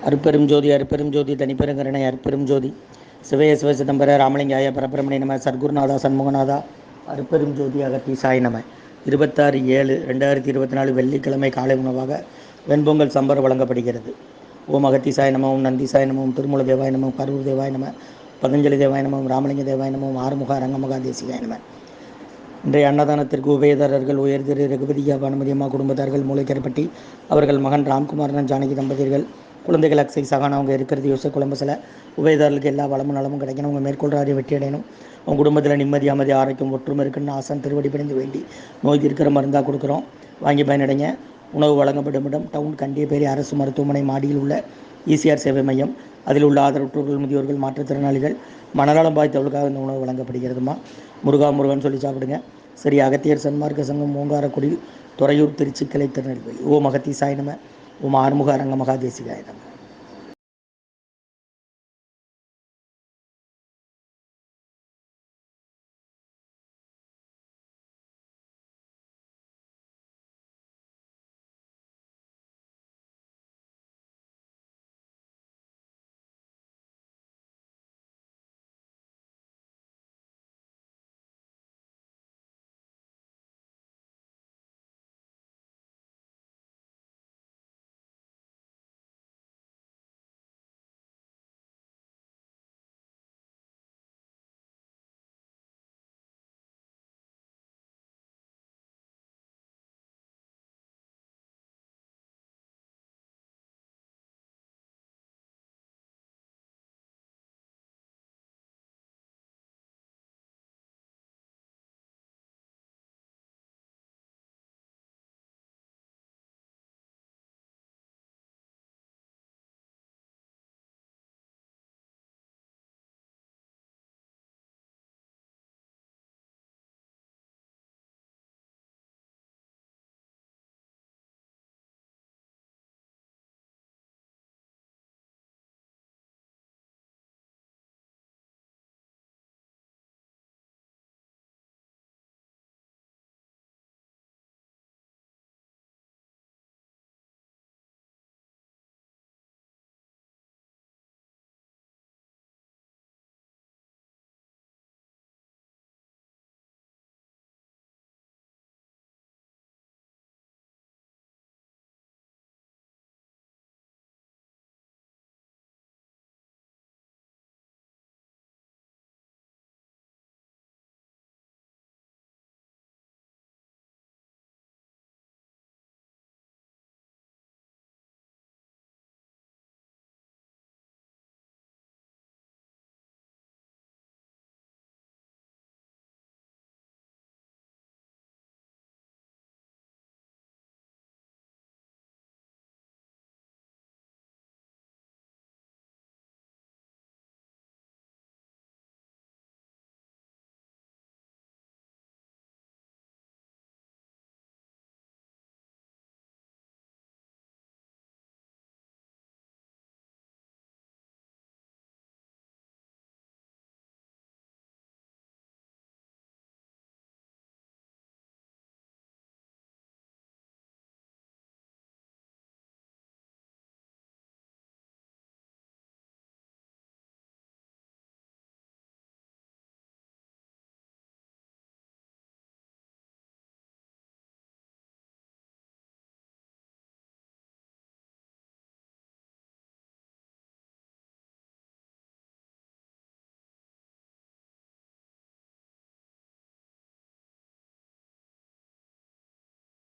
அருட்பெரும் ஜோதி அருட்பெரும் ஜோதி தனிப்பெருங்கருணை அருட்பெரும் ஜோதி சிவய சிவ சிதம்பர ராமலிங்காய பரபிரமணி நம சர்க்குருநாதா சண்முகநாதா அருட்பெரும் ஜோதி அகத்தீசாய் நம. 26/7/2024 வெள்ளிக்கிழமை காலை உணவாக வெண்பொங்கல் சம்பர் வழங்கப்படுகிறது. ஓம் அகத்தீசாய் நம, ஓம் நந்திசாய் நம, ஓம் திருமூல தேவாய் நம, கரூர் தேவாய் நம, பதஞ்சலி தேவாய் நம, ராமலிங்க தேவாய் நம, ஆறுமுக அரங்கமகா தேசிகாய் நம. இன்றைய அன்னதானத்திற்கு உபயதாரர்கள் உயர் திரு ரகுபதியா பானுமதியம்மா குடும்பத்தார்கள் மூளைக்கரைப்பட்டி, அவர்கள் மகன் ராம்குமாரன் ஜானகி தம்பதியர்கள், குழந்தைகள் அக்ஸை சகானா, அவங்க இருக்கிறது யோசிச்சு குழம்பசில். உபயதாரர்களுக்கு எல்லா வளமும் நலமும் கிடைக்கணும், அவங்க மேற்கொள்றாரிய வெற்றி அடையணும், அவங்க குடும்பத்தில் நிம்மதி அமைதி ஆரோக்கியம் ஒற்றுமை இருக்குன்னு ஆசான் திருவடி பணிந்து வேண்டி நோய்க்கு இருக்கிற மருந்தாக கொடுக்குறோம், வாங்கி பயனடைங்க. உணவு வழங்கப்படும் இடம் டவுன் கண்டியப்பேரி அரசு மருத்துவமனை மாடியில் உள்ள ஈசிஆர் சேவை மையம். அதில் உள்ள ஆதரவற்றோர்கள், முதியோர்கள், மாற்றுத்திறனாளிகள், மனநலம் பாதித்தவர்களுக்காக இந்த உணவு வழங்கப்படுகிறதுமா. முருகா முருகன் சொல்லி சாப்பிடுங்க. சரி. அகத்தியர் சன்மார்க்க சங்கம் ஓங்காரக்குடி, துறையூர், திருச்சி கிளை, திருநெல்வேலி. ஓம் அகத்தீசாய் நம, ஓம் ஆறுமுக அரங்கமகா தேசிகாய நம.